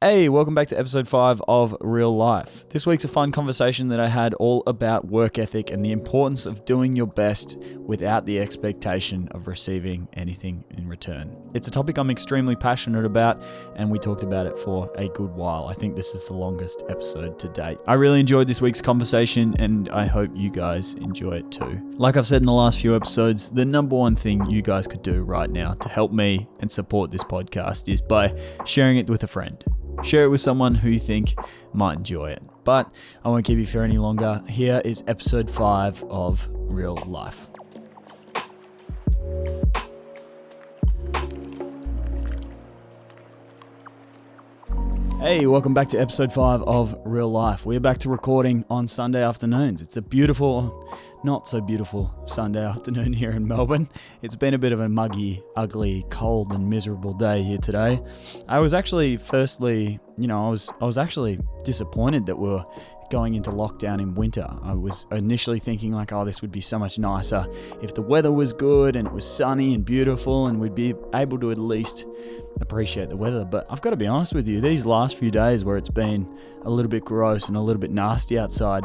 Hey, welcome back to episode 5 of Real Life. This week's a fun conversation that I had all about work ethic and the importance of doing your best without the expectation of receiving anything in return. It's a topic I'm extremely passionate about, and we talked about it for a good while. I think this is the longest episode to date. I really enjoyed this week's conversation, and I hope you guys enjoy it too. Like I've said in the last few episodes, the number one thing you guys could do right now to help me and support this podcast is by sharing it with a friend. Share it with someone who you think might enjoy it. But I won't keep you for any longer. Here is episode 5 of Real Life. Hey, welcome back to episode 5 of Real Life. We're back to recording on Sunday afternoons. It's a beautiful, not so beautiful Sunday afternoon here in Melbourne. It's been a bit of a muggy, ugly, cold and miserable day here today. I was actually, I was actually disappointed that we're going into lockdown in winter. I was initially thinking this would be so much nicer if the weather was good and it was sunny and beautiful and we'd be able to at least appreciate the weather. But I've got to be honest with you, these last few days where it's been a little bit gross and a little bit nasty outside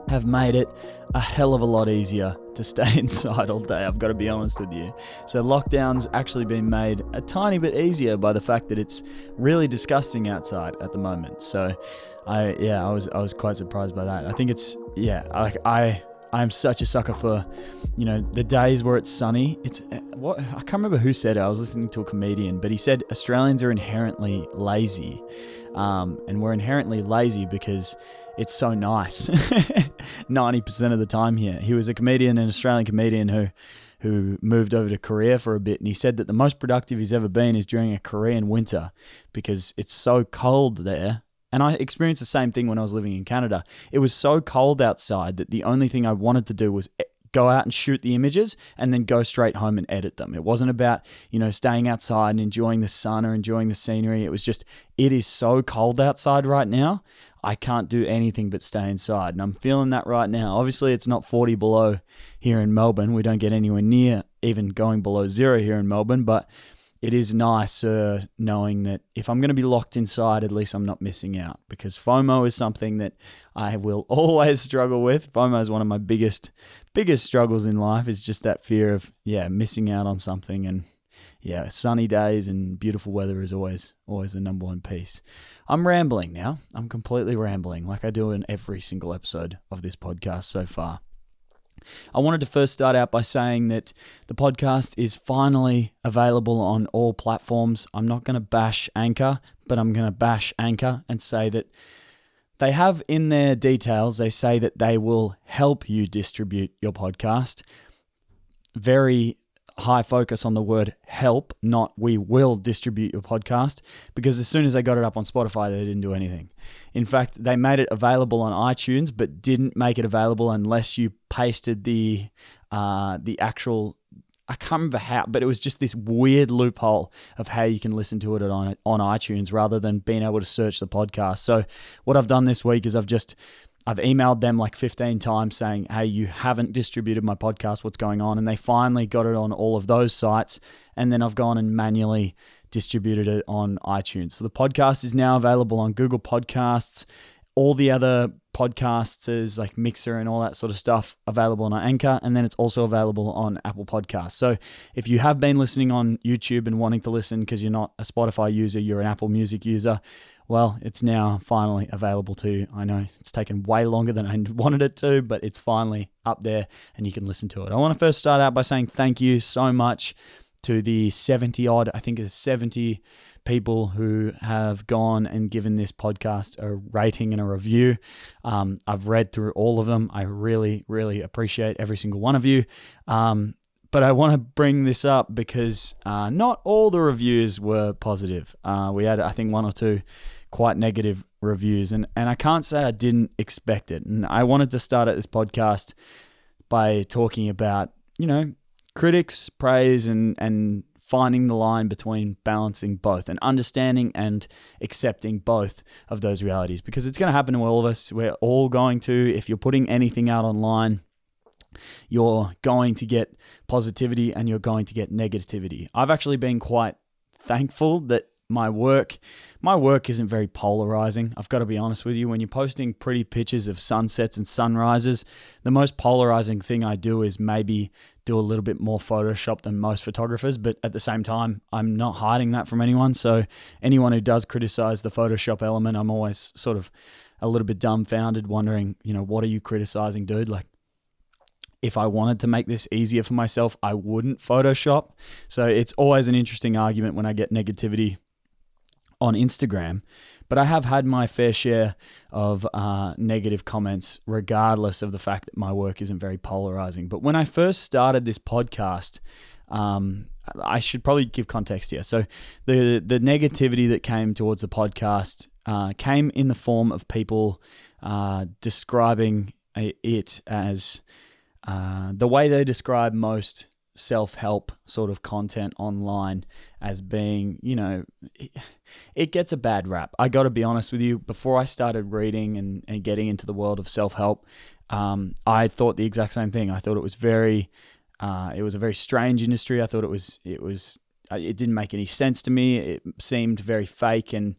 have made it a hell of a lot easier to stay inside all day. I've got to be honest with you. So lockdown's actually been made a tiny bit easier by the fact that it's really disgusting outside at the moment. So I was quite surprised by that. I think I'm such a sucker for, the days where it's sunny. I can't remember who said it. I was listening to a comedian, but he said Australians are inherently lazy. And we're inherently lazy because it's so nice 90% of the time here. He was an Australian comedian who moved over to Korea for a bit, and he said that the most productive he's ever been is during a Korean winter because it's so cold there. And I experienced the same thing when I was living in Canada. It was so cold outside that the only thing I wanted to do was go out and shoot the images and then go straight home and edit them. It wasn't about, staying outside and enjoying the sun or enjoying the scenery. It was just, it is so cold outside right now. I can't do anything but stay inside. And I'm feeling that right now. Obviously, it's not 40 below here in Melbourne. We don't get anywhere near even going below zero here in Melbourne, but it is nice knowing that if I'm going to be locked inside, at least I'm not missing out, because FOMO is something that I will always struggle with. FOMO is one of my biggest struggles in life, is just that fear of, missing out on something. And sunny days and beautiful weather is always the number one piece. I'm rambling now. I'm completely rambling like I do in every single episode of this podcast so far. I wanted to first start out by saying that the podcast is finally available on all platforms. I'm not going to bash Anchor, but I'm going to bash Anchor and say that they have in their details, they say that they will help you distribute your podcast. Very high focus on the word help, not we will distribute your podcast, because as soon as they got it up on Spotify, they didn't do anything. In fact, they made it available on iTunes, but didn't make it available unless you pasted the actual, I can't remember how, but it was just this weird loophole of how you can listen to it on iTunes rather than being able to search the podcast. So what I've done this week is I've emailed them 15 times saying, hey, you haven't distributed my podcast, what's going on? And they finally got it on all of those sites. And then I've gone and manually distributed it on iTunes. So the podcast is now available on Google Podcasts, all the other podcasts like Mixer and all that sort of stuff available on Anchor. And then it's also available on Apple Podcasts. So if you have been listening on YouTube and wanting to listen because you're not a Spotify user, you're an Apple Music user, well, it's now finally available to you. I know it's taken way longer than I wanted it to, but it's finally up there and you can listen to it. I want to first start out by saying thank you so much to the 70 people who have gone and given this podcast a rating and a review. I've read through all of them. I really, really appreciate every single one of you. But I want to bring this up because not all the reviews were positive. We had, I think, one or two quite negative reviews, and I can't say I didn't expect it. And I wanted to start at this podcast by talking about, critics, praise, and finding the line between balancing both and understanding and accepting both of those realities, because it's going to happen to all of us. We're all going to, if you're putting anything out online, you're going to get positivity and you're going to get negativity. I've actually been quite thankful that my work isn't very polarizing. I've got to be honest with you. When you're posting pretty pictures of sunsets and sunrises, the most polarizing thing I do is maybe do a little bit more Photoshop than most photographers. But at the same time, I'm not hiding that from anyone. So anyone who does criticize the Photoshop element, I'm always sort of a little bit dumbfounded, wondering, what are you criticizing, dude? Like, if I wanted to make this easier for myself, I wouldn't Photoshop. So it's always an interesting argument when I get negativity on Instagram. But I have had my fair share of negative comments, regardless of the fact that my work isn't very polarizing. But when I first started this podcast, I should probably give context here. So the negativity that came towards the podcast came in the form of people describing it as the way they describe most self-help sort of content online as being, it gets a bad rap. I got to be honest with you. Before I started reading and getting into the world of self-help, I thought the exact same thing. I thought it was it was a very strange industry. I thought it didn't make any sense to me. It seemed very fake and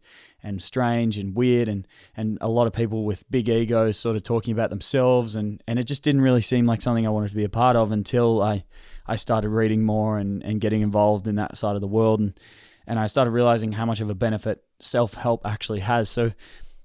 strange and weird, and a lot of people with big egos sort of talking about themselves, and it just didn't really seem like something I wanted to be a part of until I started reading more and getting involved in that side of the world, and I started realizing how much of a benefit self-help actually has. So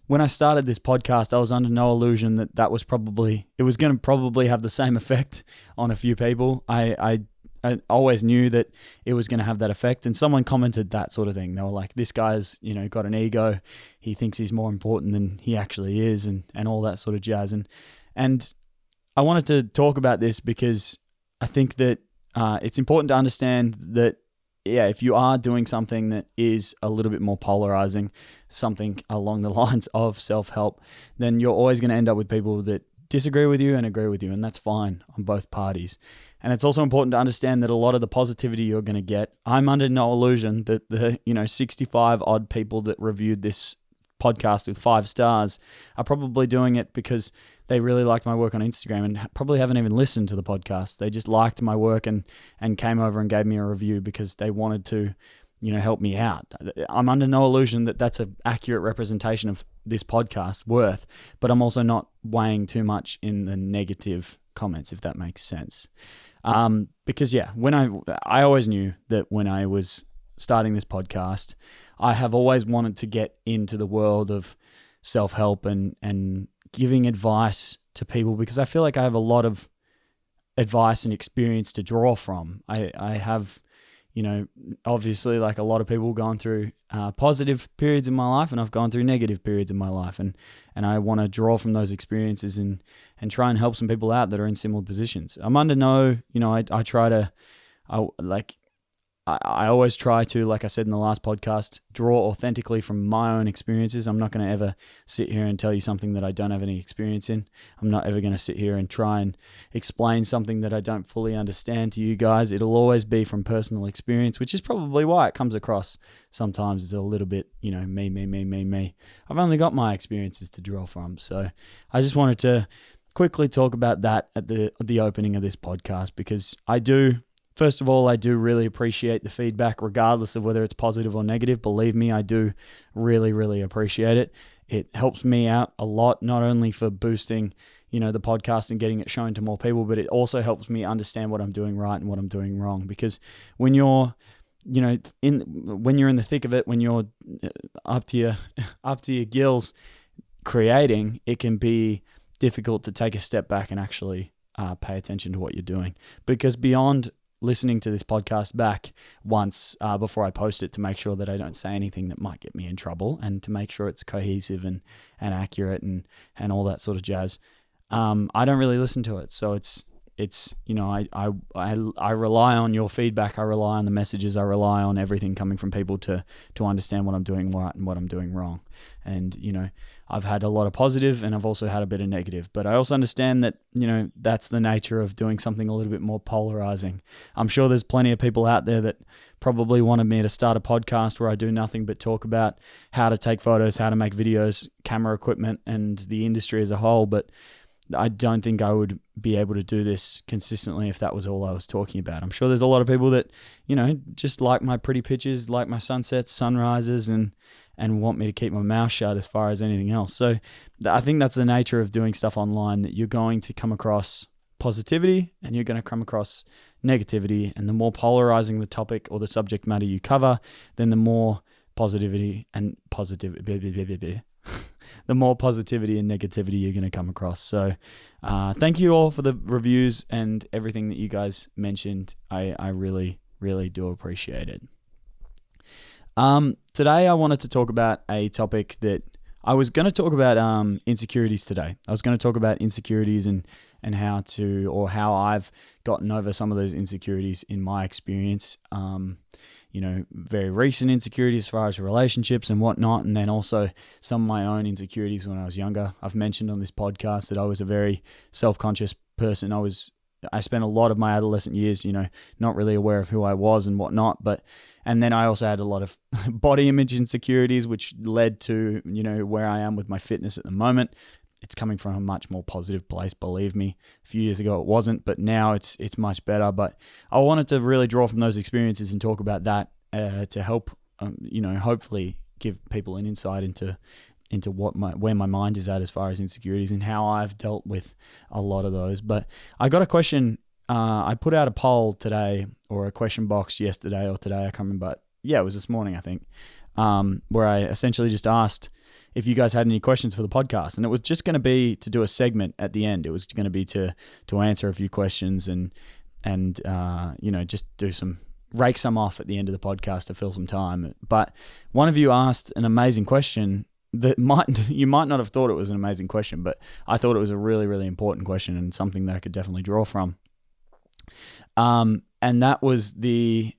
when I started this podcast, I was under no illusion that it was going to probably have the same effect on a few people. I always knew that it was going to have that effect. And someone commented that sort of thing. They were like, this guy's, got an ego. He thinks he's more important than he actually is, and all that sort of jazz. And I wanted to talk about this because I think that it's important to understand that, if you are doing something that is a little bit more polarizing, something along the lines of self-help, then you're always going to end up with people that disagree with you and agree with you, and that's fine on both parties. And it's also important to understand that a lot of the positivity you're going to get, I'm under no illusion that the 65 odd people that reviewed this podcast with 5 stars are probably doing it because they really liked my work on Instagram and probably haven't even listened to the podcast. They just liked my work and came over and gave me a review because they wanted to help me out. I'm under no illusion that that's an accurate representation of this podcast worth, but I'm also not weighing too much in the negative comments, if that makes sense. Because when I always knew that when I was starting this podcast, I have always wanted to get into the world of self-help and giving advice to people, because I feel like I have a lot of advice and experience to draw from. I have, obviously, like a lot of people, gone through positive periods in my life, and I've gone through negative periods in my life, and I want to draw from those experiences and try and help some people out that are in similar positions. I'm under no, I always try to, like I said in the last podcast, draw authentically from my own experiences. I'm not going to ever sit here and tell you something that I don't have any experience in. I'm not ever going to sit here and try and explain something that I don't fully understand to you guys. It'll always be from personal experience, which is probably why it comes across sometimes as a little bit, me. I've only got my experiences to draw from. So I just wanted to quickly talk about that at the opening of this podcast, because first of all, I do really appreciate the feedback, regardless of whether it's positive or negative. Believe me, I do really, really appreciate it. It helps me out a lot, not only for boosting, the podcast and getting it shown to more people, but it also helps me understand what I'm doing right and what I'm doing wrong. Because when you're, when you're in the thick of it, when you're up to your gills creating, it can be difficult to take a step back and actually pay attention to what you're doing. Because beyond listening to this podcast back once before I post it to make sure that I don't say anything that might get me in trouble, and to make sure it's cohesive and accurate and all that sort of jazz, I don't really listen to it. So it's I rely on your feedback. I rely on the messages. I rely on everything coming from people to understand what I'm doing right and what I'm doing wrong. And I've had a lot of positive, and I've also had a bit of negative. But I also understand that that's the nature of doing something a little bit more polarizing. I'm sure there's plenty of people out there that probably wanted me to start a podcast where I do nothing but talk about how to take photos, how to make videos, camera equipment, and the industry as a whole. But I don't think I would be able to do this consistently if that was all I was talking about. I'm sure there's a lot of people that, just like my pretty pictures, like my sunsets, sunrises, and want me to keep my mouth shut as far as anything else. So I think that's the nature of doing stuff online, that you're going to come across positivity and you're going to come across negativity. And the more polarizing the topic or the subject matter you cover, then the more positivity and the more positivity and negativity you're going to come across. So thank you all for the reviews and everything that you guys mentioned. I really, really do appreciate it. Today I wanted to talk about a topic that I was going to talk about insecurities today. I was going to talk about insecurities and how I've gotten over some of those insecurities in my experience. Very recent insecurities as far as relationships and whatnot, and then also some of my own insecurities when I was younger. I've mentioned on this podcast that I was a very self-conscious person. I spent a lot of my adolescent years, not really aware of who I was and whatnot. And then I also had a lot of body image insecurities, which led to, where I am with my fitness at the moment. It's coming from a much more positive place, believe me. A few years ago it wasn't, but now it's much better. But I wanted to really draw from those experiences and talk about that to help, hopefully give people an insight into where my mind is at as far as insecurities and how I've dealt with a lot of those. But I got a question. I put out a poll today, or a question box yesterday or today. I can't remember. But yeah, it was this morning, I think, where I essentially just asked if you guys had any questions for the podcast. And it was just going to be to do a segment at the end. It was going to be to answer a few questions and just rake some off at the end of the podcast to fill some time. But one of you asked an amazing question that you might not have thought it was an amazing question, but I thought it was a really, really important question and something that I could definitely draw from. And that was the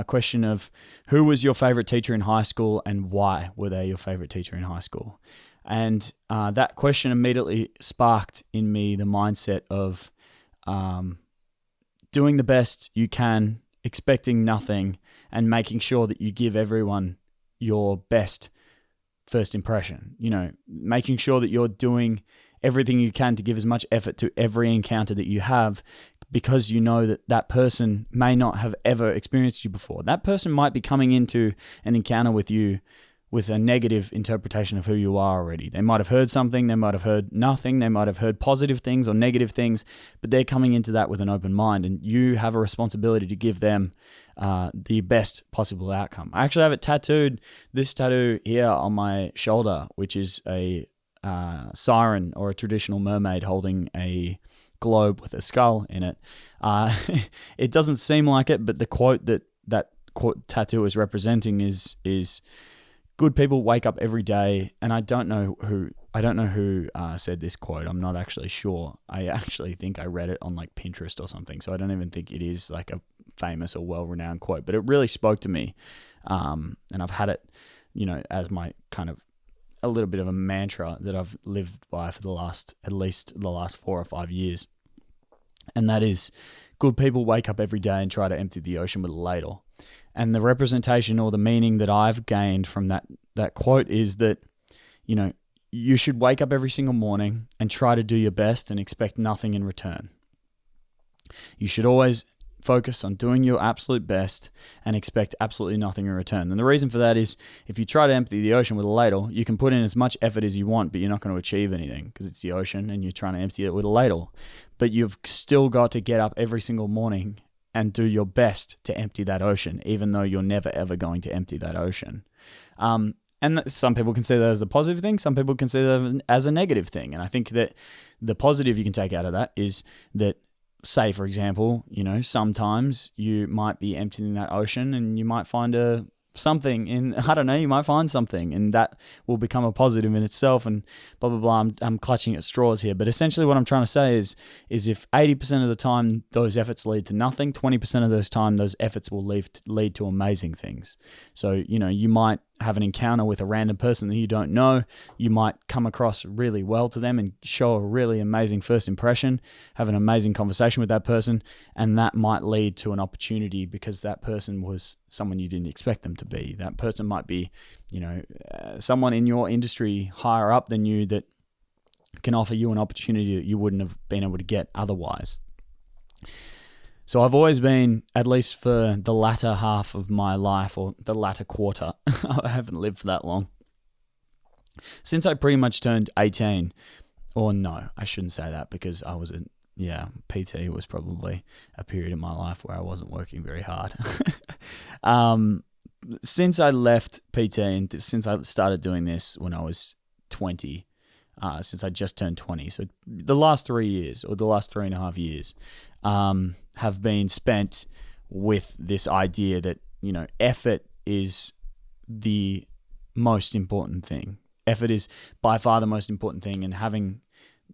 question of, who was your favorite teacher in high school and why were they your favorite teacher in high school? And that question immediately sparked in me the mindset of doing the best you can, expecting nothing, and making sure that you give everyone your best first impression. Making sure that you're doing everything you can to give as much effort to every encounter that you have, because you know that person may not have ever experienced you before. That person might be coming into an encounter with you with a negative interpretation of who you are already. They might have heard something, they might have heard nothing, they might have heard positive things or negative things, but they're coming into that with an open mind, and you have a responsibility to give them the best possible outcome. I actually have it tattooed, this tattoo here on my shoulder, which is a siren, or a traditional mermaid holding a globe with a skull in it. It doesn't seem like it, but the quote that quote tattoo is representing is good people wake up every day. And I don't know who said this quote. I'm not actually sure. I actually think I read it on like Pinterest or something. So I don't even think it is like a famous or well-renowned quote, but it really spoke to me. And I've had it, as my kind of a little bit of a mantra that I've lived by for at least the last 4 or 5 years. And that is, good people wake up every day and try to empty the ocean with a ladle. And the representation or the meaning that I've gained from that quote is that, you should wake up every single morning and try to do your best and expect nothing in return. You should always focus on doing your absolute best and expect absolutely nothing in return. And the reason for that is, if you try to empty the ocean with a ladle, you can put in as much effort as you want, but you're not going to achieve anything because it's the ocean and you're trying to empty it with a ladle. But you've still got to get up every single morning and do your best to empty that ocean, even though you're never ever going to empty that ocean. And some people consider that as a positive thing. Some people consider that as a negative thing. And I think that the positive you can take out of that is that, say, for example, sometimes you might be emptying that ocean and you might find you might find something, and that will become a positive in itself, and blah, blah, blah. I'm clutching at straws here. But essentially what I'm trying to say is if 80% of the time those efforts lead to nothing, 20% of those time those efforts will lead to amazing things. So, you might have an encounter with a random person that you don't know. You might come across really well to them and show a really amazing first impression, have an amazing conversation with that person, and that might lead to an opportunity because that person was someone you didn't expect them to be. That person might be, someone in your industry higher up than you that can offer you an opportunity that you wouldn't have been able to get otherwise. So I've always been, at least for the latter half of my life, or the latter quarter, I haven't lived for that long, since I pretty much turned 18, or no, I shouldn't say that, because I was PT was probably a period in my life where I wasn't working very hard. Since I left PT and since I started doing this when I was 20, since I just turned 20, so the last 3 years, or the last 3.5 years, have been spent with this idea that, effort is the most important thing. Effort is by far the most important thing, and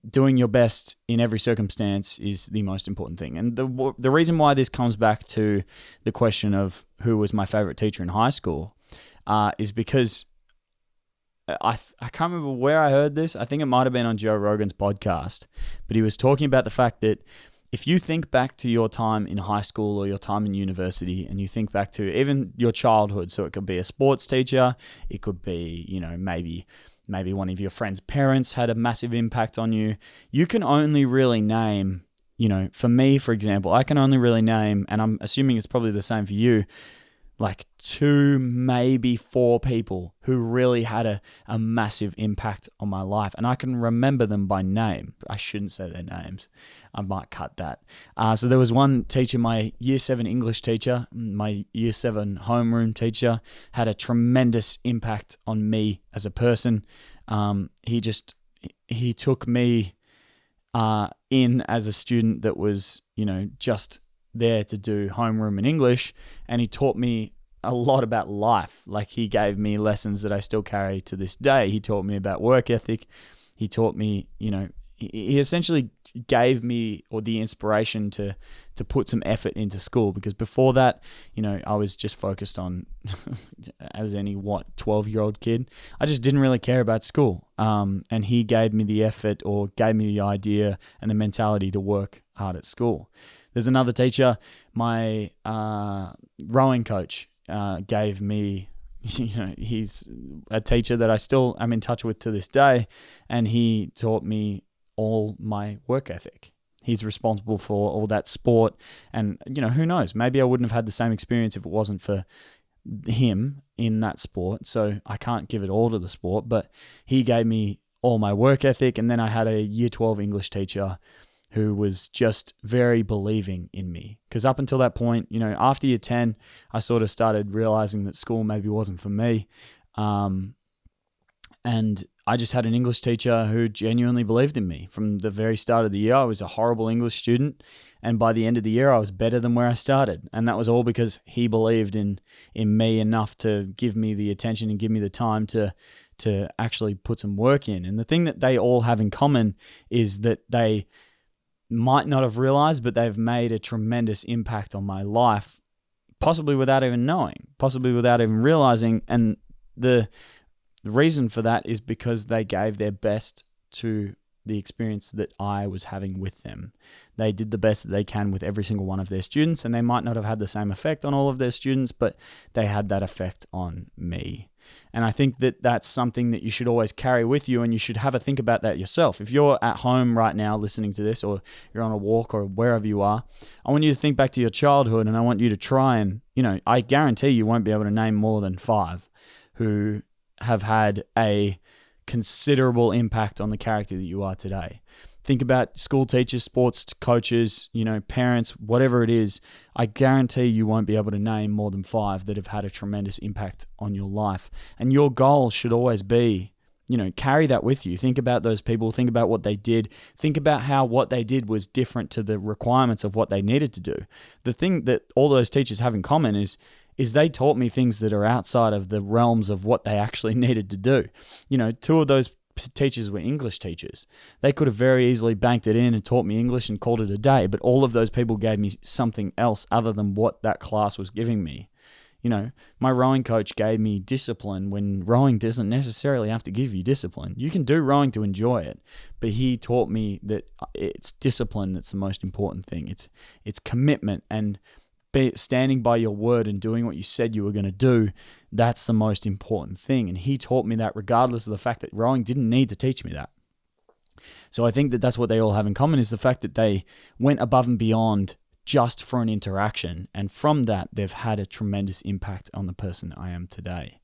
doing your best in every circumstance is the most important thing. And the reason why this comes back to the question of who was my favorite teacher in high school is because I can't remember where I heard this. I think it might have been on Joe Rogan's podcast, but he was talking about the fact that if you think back to your time in high school or your time in university, and you think back to even your childhood, so it could be a sports teacher, it could be, maybe one of your friend's parents had a massive impact on you. You can only really name, for me, for example, I can only really name, and I'm assuming it's probably the same for you, like 2, maybe 4 people who really had a massive impact on my life. And I can remember them by name. I shouldn't say their names. I might cut that. So there was one teacher, my Year 7 English teacher, my Year 7 homeroom teacher, had a tremendous impact on me as a person. He took me in as a student that was, just there to do homeroom in English, and he taught me a lot about life. Like, he gave me lessons that I still carry to this day. He taught me about work ethic. He taught me, he essentially gave me the inspiration to put some effort into school, because before that, I was just focused on, as any 12-year-old kid, I just didn't really care about school. And he gave me the effort, or gave me the idea and the mentality to work hard at school. There's another teacher, my rowing coach, gave me, he's a teacher that I still am in touch with to this day, and he taught me all my work ethic. He's responsible for all that sport, and who knows, maybe I wouldn't have had the same experience if it wasn't for him in that sport. So I can't give it all to the sport, but he gave me all my work ethic. And then I had a Year 12 English teacher who was just very believing in me. Because up until that point, after Year 10, I sort of started realizing that school maybe wasn't for me. And I just had an English teacher who genuinely believed in me. From the very start of the year, I was a horrible English student. And by the end of the year, I was better than where I started. And that was all because he believed in me enough to give me the attention and give me the time to actually put some work in. And the thing that they all have in common is that they might not have realized, but they've made a tremendous impact on my life, possibly without even knowing, possibly without even realizing. And the reason for that is because they gave their best to the experience that I was having with them. They did the best that they can with every single one of their students, and they might not have had the same effect on all of their students, but they had that effect on me. And I think that that's something that you should always carry with you, and you should have a think about that yourself. If you're at home right now listening to this, or you're on a walk, or wherever you are, I want you to think back to your childhood, and I want you to try and, I guarantee you won't be able to name more than 5 who have had a considerable impact on the character that you are today. Think about school teachers, sports coaches, parents, whatever it is. I guarantee you won't be able to name more than 5 that have had a tremendous impact on your life. And your goal should always be, carry that with you. Think about those people. Think about what they did. Think about how what they did was different to the requirements of what they needed to do. The thing that all those teachers have in common is they taught me things that are outside of the realms of what they actually needed to do. 2 of those teachers were English teachers. They could have very easily banked it in and taught me English and called it a day, but all of those people gave me something else other than what that class was giving me. My rowing coach gave me discipline when rowing doesn't necessarily have to give you discipline. You can do rowing to enjoy it, but he taught me that it's discipline that's the most important thing. It's commitment, and standing by your word and doing what you said you were going to do. That's the most important thing. And he taught me that regardless of the fact that rowing didn't need to teach me that. So I think that that's what they all have in common, is the fact that they went above and beyond just for an interaction. And from that, they've had a tremendous impact on the person I am today,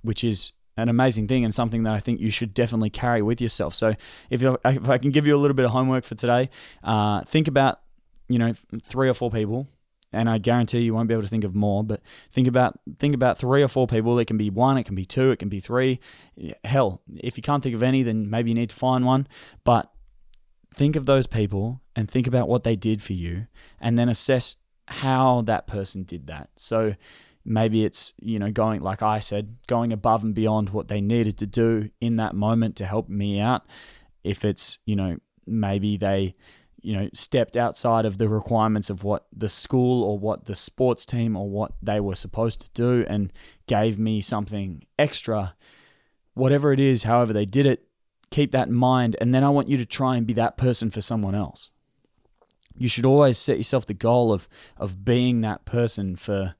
which is an amazing thing and something that I think you should definitely carry with yourself. So if I can give you a little bit of homework for today, think about, 3 or 4 people. And I guarantee you won't be able to think of more, but think about 3 or 4 people. It can be 1, it can be 2, it can be 3. Hell, if you can't think of any, then maybe you need to find one. But think of those people and think about what they did for you, and then assess how that person did that. So maybe it's, going, like I said, going above and beyond what they needed to do in that moment to help me out. If it's, maybe they stepped outside of the requirements of what the school or what the sports team or what they were supposed to do and gave me something extra. Whatever it is, however they did it, keep that in mind. And then I want you to try and be that person for someone else. You should always set yourself the goal of being that person for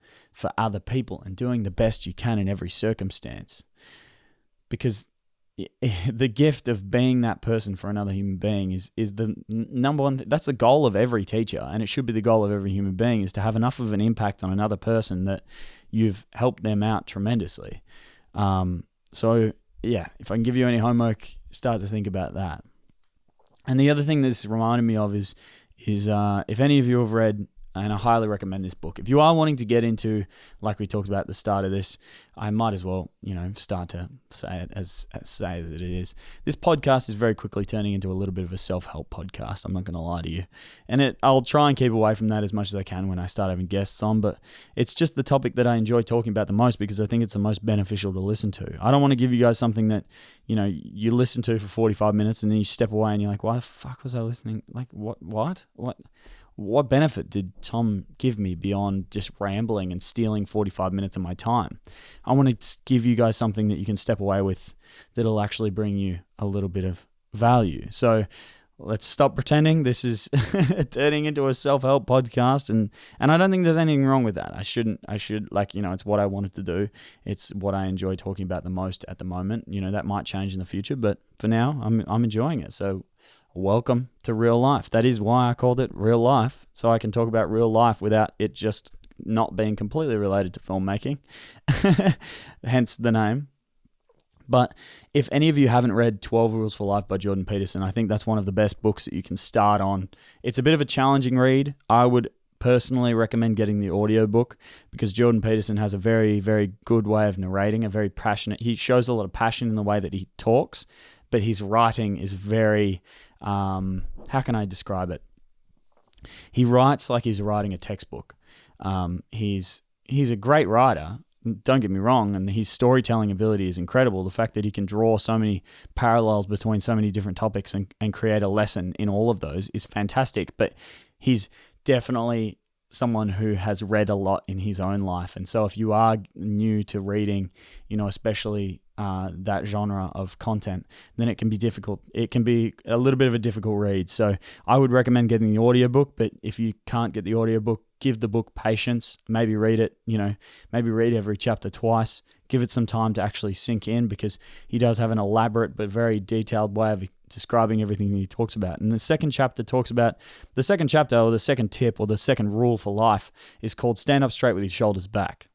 other people and doing the best you can in every circumstance. Because the gift of being that person for another human being is the number one. That's the goal of every teacher, and it should be the goal of every human being, is to have enough of an impact on another person that you've helped them out tremendously. So yeah, if I can give you any homework, start to think about that. And the other thing this reminded me of is if any of you have read, and I highly recommend this book. If you are wanting to get into, like we talked about at the start of this, I might as well, start to say it as it is. This podcast is very quickly turning into a little bit of a self-help podcast. I'm not going to lie to you. And I'll try and keep away from that as much as I can when I start having guests on, but it's just the topic that I enjoy talking about the most because I think it's the most beneficial to listen to. I don't want to give you guys something that, you listen to for 45 minutes and then you step away and you're like, why the fuck was I listening? Like, what benefit did Tom give me beyond just rambling and stealing 45 minutes of my time? I want to give you guys something that you can step away with that'll actually bring you a little bit of value. So let's stop pretending this is turning into a self-help podcast. And I don't think there's anything wrong with that. I should it's what I wanted to do. It's what I enjoy talking about the most at the moment. That might change in the future, but for now, I'm enjoying it. So welcome to real life. That is why I called it real life, so I can talk about real life without it just not being completely related to filmmaking, hence the name. But if any of you haven't read 12 Rules for Life by Jordan Peterson, I think that's one of the best books that you can start on. It's a bit of a challenging read. I would personally recommend getting the audiobook because Jordan Peterson has a very, very good way of narrating, he shows a lot of passion in the way that he talks, but his writing is very, how can I describe it? He writes like he's writing a textbook. He's a great writer, don't get me wrong, and his storytelling ability is incredible. The fact that he can draw so many parallels between so many different topics and create a lesson in all of those is fantastic, but he's definitely someone who has read a lot in his own life. And so if you are new to reading, especially that genre of content, then it can be difficult. It can be a little bit of a difficult read. So I would recommend getting the audiobook, but if you can't get the audiobook, give the book patience. Maybe read it, maybe read every chapter twice. Give it some time to actually sink in because he does have an elaborate but very detailed way of describing everything he talks about. And the second chapter or the second tip or the second rule for life is called stand up straight with your shoulders back.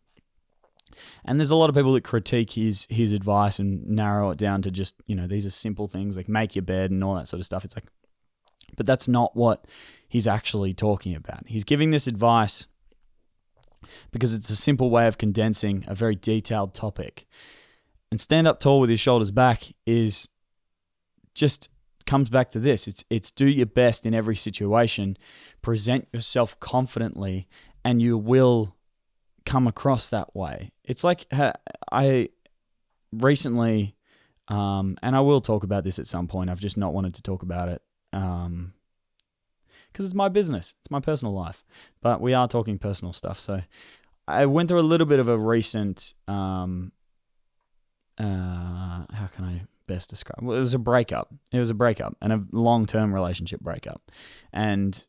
And there's a lot of people that critique his advice and narrow it down to just, these are simple things like make your bed and all that sort of stuff. It's like, but that's not what he's actually talking about. He's giving this advice because it's a simple way of condensing a very detailed topic. And stand up tall with your shoulders back is just comes back to this. It's do your best in every situation, present yourself confidently, and you will come across that way. It's like I recently, and I will talk about this at some point. I've just not wanted to talk about it because it's my business. It's my personal life. But we are talking personal stuff. So I went through a little bit of a recent, how can I best describe? Well, it was a breakup. It was a breakup and a long-term relationship breakup. And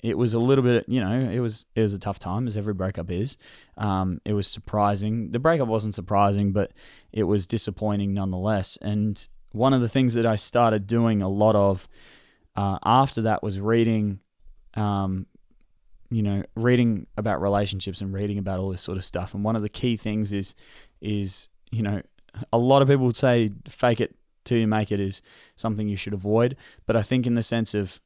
it was a little bit, it was a tough time, as every breakup is. It was surprising. The breakup wasn't surprising, but it was disappointing nonetheless. And one of the things that I started doing a lot of after that was reading, reading about relationships and reading about all this sort of stuff. And one of the key things is a lot of people would say fake it till you make it is something you should avoid. But I think in the sense of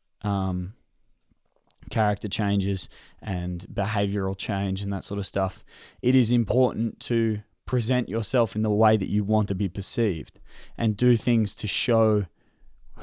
character changes and behavioral change and that sort of stuff, it is important to present yourself in the way that you want to be perceived and do things to show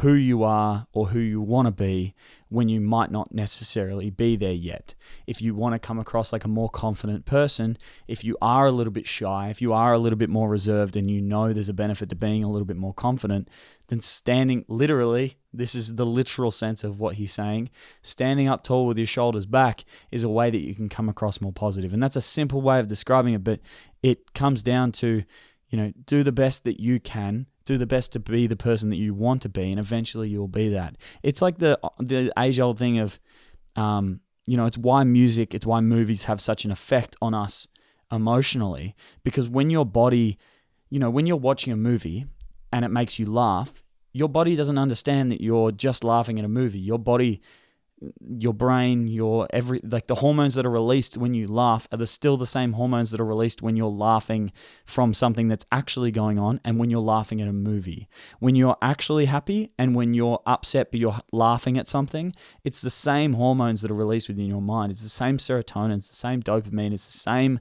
who you are or who you want to be when you might not necessarily be there yet. If you want to come across like a more confident person, if you are a little bit shy, if you are a little bit more reserved and you know there's a benefit to being a little bit more confident, then standing, literally, this is the literal sense of what he's saying, standing up tall with your shoulders back is a way that you can come across more positive. And that's a simple way of describing it, but it comes down to, do the best that you can, do the best to be the person that you want to be, and eventually you'll be that. It's like the age-old thing of, it's why music, it's why movies have such an effect on us emotionally, because when your body, when you're watching a movie and it makes you laugh, your body doesn't understand that you're just laughing at a movie. Your body, your brain, the hormones that are released when you laugh are still the same hormones that are released when you're laughing from something that's actually going on and when you're laughing at a movie. When you're actually happy and when you're upset but you're laughing at something, it's the same hormones that are released within your mind. It's the same serotonin, it's the same dopamine, it's the same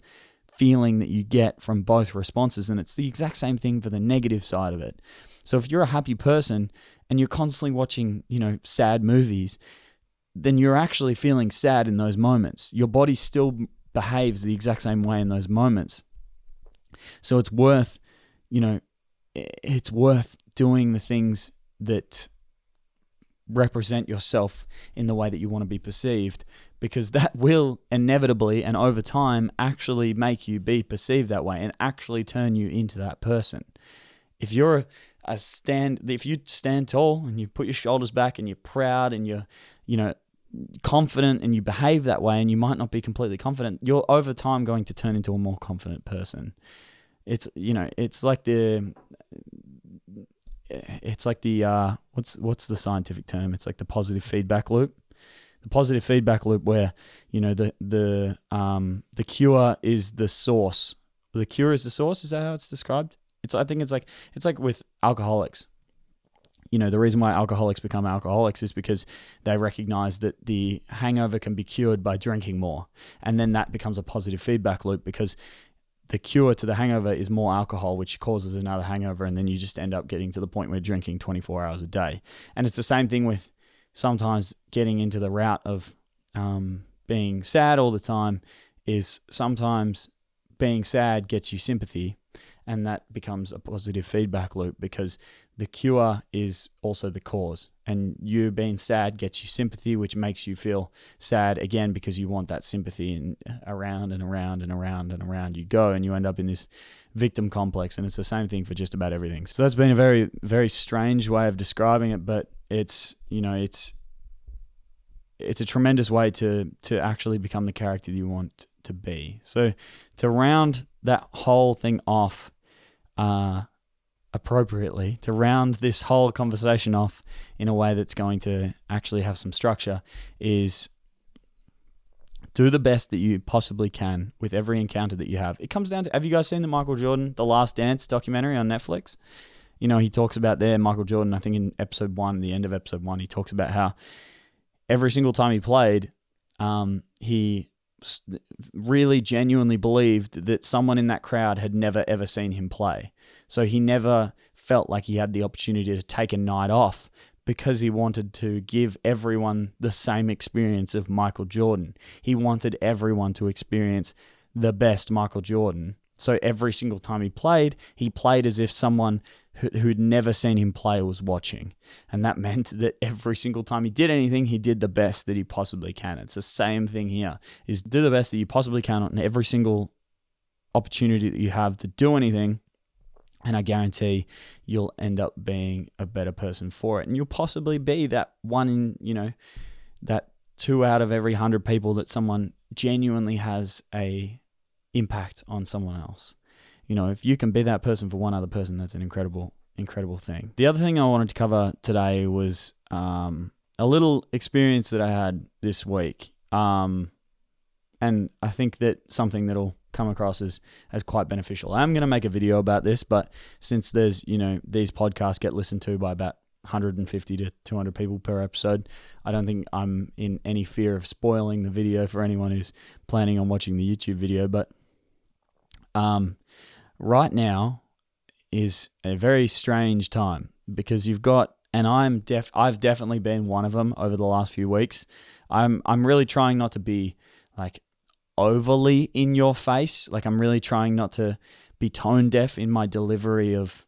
feeling that you get from both responses, and it's the exact same thing for the negative side of it. So if you're a happy person and you're constantly watching, sad movies, then you're actually feeling sad in those moments. Your body still behaves the exact same way in those moments. So it's worth, doing the things that represent yourself in the way that you want to be perceived, because that will inevitably and over time actually make you be perceived that way and actually turn you into that person. If you stand tall and you put your shoulders back and you're proud and you're, confident and you behave that way, and you might not be completely confident, you're over time going to turn into a more confident person. It's like the what's the scientific term? It's like the positive feedback loop. The positive feedback loop where, the cure is the source. The cure is the source. Is that how it's described? I think it's like with alcoholics. The reason why alcoholics become alcoholics is because they recognize that the hangover can be cured by drinking more. And then that becomes a positive feedback loop, because the cure to the hangover is more alcohol, which causes another hangover. And then you just end up getting to the point where you're drinking 24 hours a day. And it's the same thing with sometimes getting into the route of being sad all the time. Is sometimes being sad gets you sympathy, and that becomes a positive feedback loop, because the cure is also the cause. And you being sad gets you sympathy, which makes you feel sad again, because you want that sympathy, and around and around and around and around you go, and you end up in this victim complex. And it's the same thing for just about everything. So that's been a very, very strange way of describing it, but it's a tremendous way to actually become the character you want to be. So to round that whole thing off appropriately, to round this whole conversation off in a way that's going to actually have some structure, is do the best that you possibly can with every encounter that you have. It comes down to, have you guys seen the Michael Jordan, The Last Dance documentary on Netflix? He talks about there, Michael Jordan, I think in episode 1, the end of episode 1, he talks about how every single time he played, he really genuinely believed that someone in that crowd had never ever seen him play. So he never felt like he had the opportunity to take a night off, because he wanted to give everyone the same experience of Michael Jordan. He wanted everyone to experience the best Michael Jordan. So every single time he played as if someone who'd never seen him play was watching. And that meant that every single time he did anything, he did the best that he possibly can. It's the same thing here, is do the best that you possibly can on every single opportunity that you have to do anything. And I guarantee you'll end up being a better person for it. And you'll possibly be that one in, that 2 out of every 100 people that someone genuinely has a impact on someone else. If you can be that person for one other person, that's an incredible incredible thing. The other thing I wanted to cover today was a little experience that I had this week. And I think that something that'll come across as quite beneficial. I'm going to make a video about this, but since there's, these podcasts get listened to by about 150 to 200 people per episode, I don't think I'm in any fear of spoiling the video for anyone who's planning on watching the YouTube video. But right now is a very strange time because you've got, and I've definitely been one of them over the last few weeks. I'm really trying not to be like overly in your face. Like I'm really trying not to be tone deaf in my delivery of,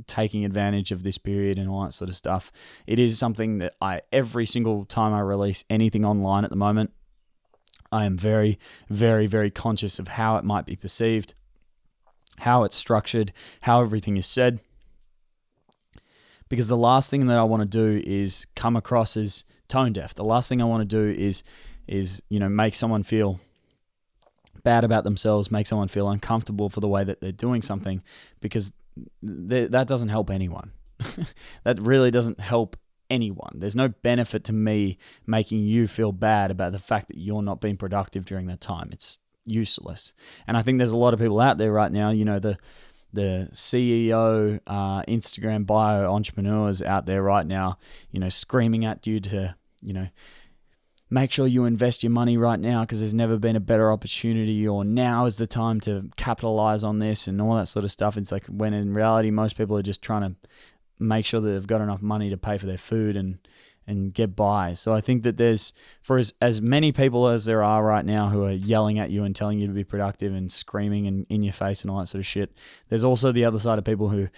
taking advantage of this period and all that sort of stuff. It is something that every single time I release anything online at the moment, I am very, very, very conscious of how it might be perceived, how it's structured, how everything is said. Because the last thing that I want to do is come across as tone deaf. The last thing I want to do is make someone feel bad about themselves, make someone feel uncomfortable for the way that they're doing something, because that doesn't help anyone. That really doesn't help anyone. There's no benefit to me making you feel bad about the fact that you're not being productive during that time. It's useless. And I think there's a lot of people out there right now, the CEO, Instagram bio entrepreneurs out there right now, screaming at you to, make sure you invest your money right now because there's never been a better opportunity, or now is the time to capitalize on this and all that sort of stuff. It's like when in reality, most people are just trying to make sure that they've got enough money to pay for their food and get by. So I think that there's, for as many people as there are right now who are yelling at you and telling you to be productive and screaming in your face and all that sort of shit, there's also the other side of people who,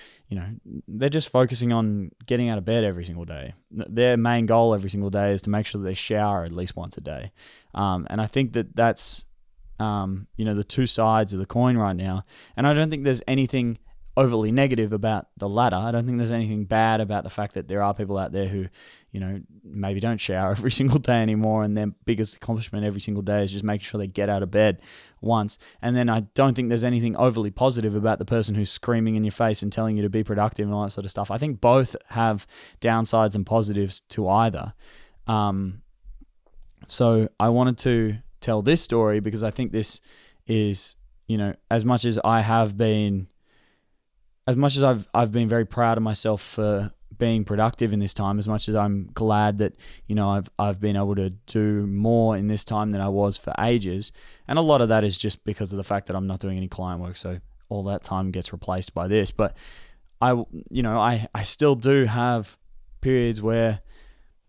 they're just focusing on getting out of bed every single day. Their main goal every single day is to make sure that they shower at least once a day. And I think that that's, the two sides of the coin right now. And I don't think there's anything overly negative about the latter. I don't think there's anything bad about the fact that there are people out there who, maybe don't shower every single day anymore, and their biggest accomplishment every single day is just making sure they get out of bed once. And then I don't think there's anything overly positive about the person who's screaming in your face and telling you to be productive and all that sort of stuff. I think both have downsides and positives to either. So I wanted to tell this story because I think this is, as much as I've been very proud of myself for being productive in this time, as much as I'm glad that, I've been able to do more in this time than I was for ages. And a lot of that is just because of the fact that I'm not doing any client work. So all that time gets replaced by this. But I still do have periods where,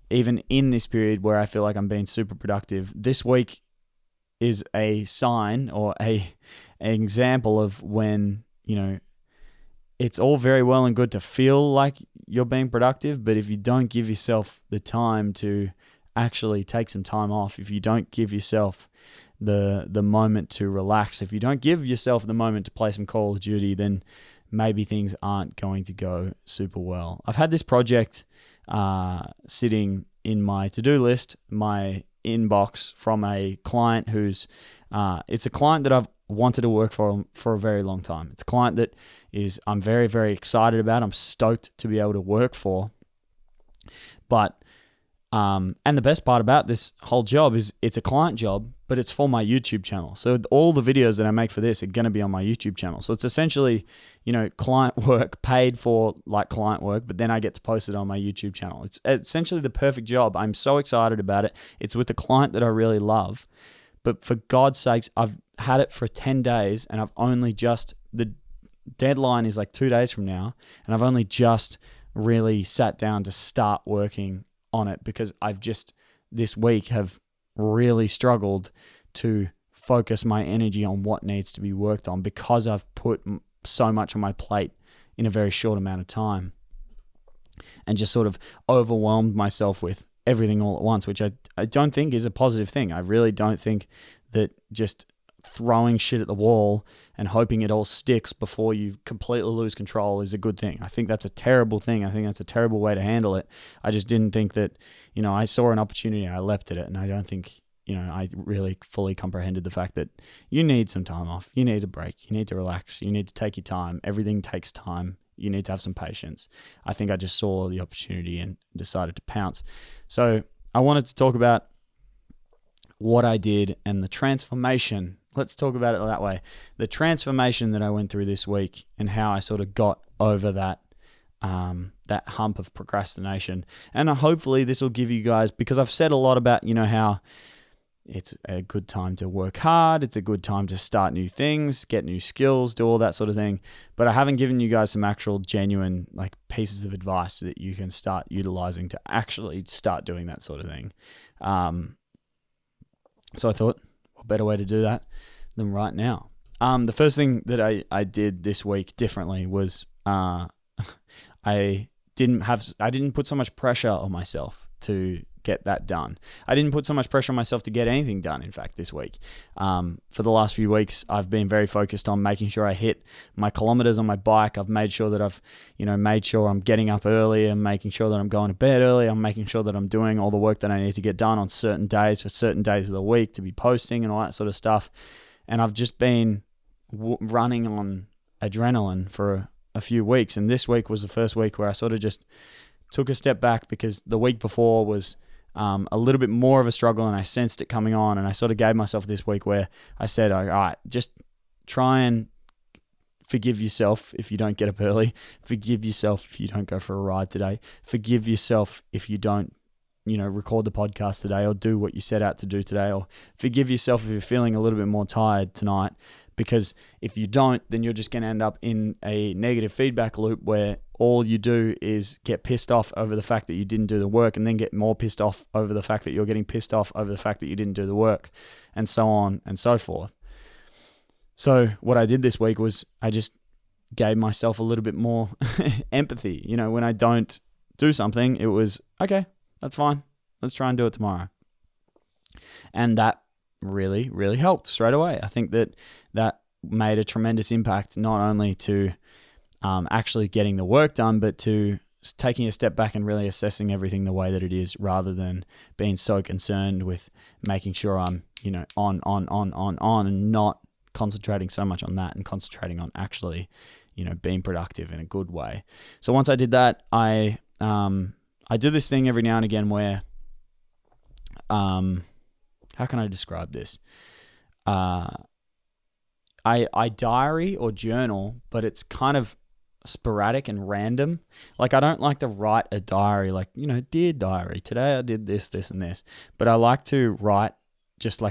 even in this period where I feel like I'm being super productive, this week is a sign or an example of when, it's all very well and good to feel like you're being productive, but if you don't give yourself the time to actually take some time off, if you don't give yourself the moment to relax, if you don't give yourself the moment to play some Call of Duty, then maybe things aren't going to go super well. I've had this project sitting in my to-do list, my inbox, from a client who's it's a client that I've wanted to work for a very long time. It's a client that I'm very, very excited about. I'm stoked to be able to work for. But and the best part about this whole job is it's a client job, but it's for my YouTube channel. So all the videos that I make for this are going to be on my YouTube channel. So it's essentially, client work paid for like client work, but then I get to post it on my YouTube channel. It's essentially the perfect job. I'm so excited about it. It's with a client that I really love. But for God's sakes, I've had it for 10 days and the deadline is like 2 days from now, and I've only just really sat down to start working on it because I've just this week have really struggled to focus my energy on what needs to be worked on because I've put so much on my plate in a very short amount of time and just sort of overwhelmed myself with everything all at once, which I don't think is a positive thing. I really don't think that just throwing shit at the wall and hoping it all sticks before you completely lose control is a good thing. I think that's a terrible thing. I think that's a terrible way to handle it. I just didn't think that, I saw an opportunity and I leapt at it, and I don't think I really fully comprehended the fact that you need some time off. You need a break. You need to relax. You need to take your time. Everything takes time. You need to have some patience. I think I just saw the opportunity and decided to pounce. So I wanted to talk about what I did and the transformation. Let's talk about it that way. The transformation that I went through this week and how I sort of got over that hump of procrastination. And hopefully this will give you guys, because I've said a lot about, how it's a good time to work hard. It's a good time to start new things, get new skills, do all that sort of thing. But I haven't given you guys some actual genuine pieces of advice that you can start utilizing to actually start doing that sort of thing. So I thought, what better way to do that than right now? The first thing that I did this week differently was I didn't put so much pressure on myself to get that done. I didn't put so much pressure on myself to get anything done, in fact, this week. For the last few weeks, I've been very focused on making sure I hit my kilometers on my bike. I've made sure that I've, made sure I'm getting up early and making sure that I'm going to bed early. I'm making sure that I'm doing all the work that I need to get done on certain days for certain days of the week to be posting and all that sort of stuff. And I've just been running on adrenaline for a few weeks. And this week was the first week where I sort of just took a step back, because the week before was a little bit more of a struggle, and I sensed it coming on, and I sort of gave myself this week where I said, all right, just try and forgive yourself if you don't get up early. Forgive yourself if you don't go for a ride today. Forgive yourself if you don't, record the podcast today or do what you set out to do today. Or forgive yourself if you're feeling a little bit more tired tonight, because if you don't, then you're just going to end up in a negative feedback loop where all you do is get pissed off over the fact that you didn't do the work, and then get more pissed off over the fact that you're getting pissed off over the fact that you didn't do the work, and so on and so forth. So what I did this week was I just gave myself a little bit more empathy. When I don't do something, it was, okay, that's fine. Let's try and do it tomorrow. And that really, really helped straight away. I think that made a tremendous impact, not only to actually getting the work done, but to taking a step back and really assessing everything the way that it is, rather than being so concerned with making sure I'm, on, and not concentrating so much on that, and concentrating on actually, being productive in a good way. So once I did that, I do this thing every now and again where, how can I describe this? I diary or journal, but it's kind of sporadic and random. I don't like to write a diary dear diary, today I did this, this, and this. But I like to write just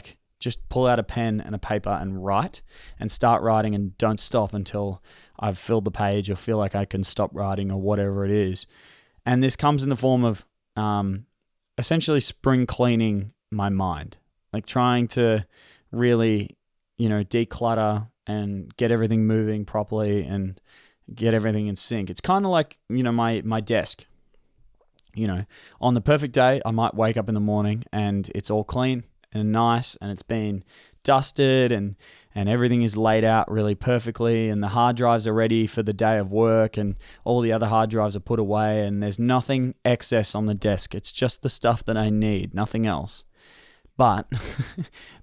pull out a pen and a paper and write, and start writing and don't stop until I've filled the page or feel like I can stop writing or whatever it is. And this comes in the form of essentially spring cleaning my mind, trying to really, declutter and get everything moving properly and get everything in sync. It's kind of like, my desk. On the perfect day, I might wake up in the morning and it's all clean and nice, and it's been dusted and everything is laid out really perfectly, and the hard drives are ready for the day of work, and all the other hard drives are put away, and there's nothing excess on the desk. It's just the stuff that I need, nothing else. But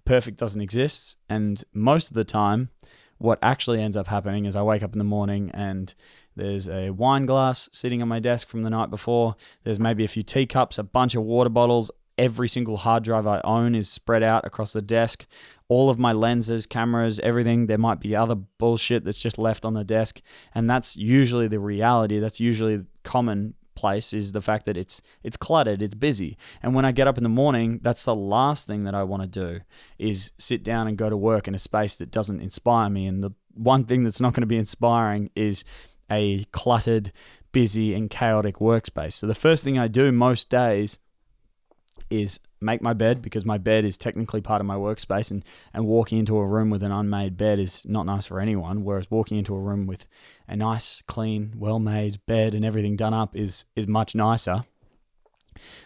perfect doesn't exist, and most of the time what actually ends up happening is I wake up in the morning and there's a wine glass sitting on my desk from the night before. There's maybe a few teacups, a bunch of water bottles. Every single hard drive I own is spread out across the desk. All of my lenses, cameras, everything. There might be other bullshit that's just left on the desk. And that's usually the reality. That's usually commonplace, is the fact that it's cluttered, it's busy. And when I get up in the morning, that's the last thing that I want to do, is sit down and go to work in a space that doesn't inspire me. And the one thing that's not going to be inspiring is a cluttered, busy, and chaotic workspace. So the first thing I do most days is make my bed, because my bed is technically part of my workspace, and walking into a room with an unmade bed is not nice for anyone, whereas walking into a room with a nice, clean, well-made bed and everything done up is much nicer.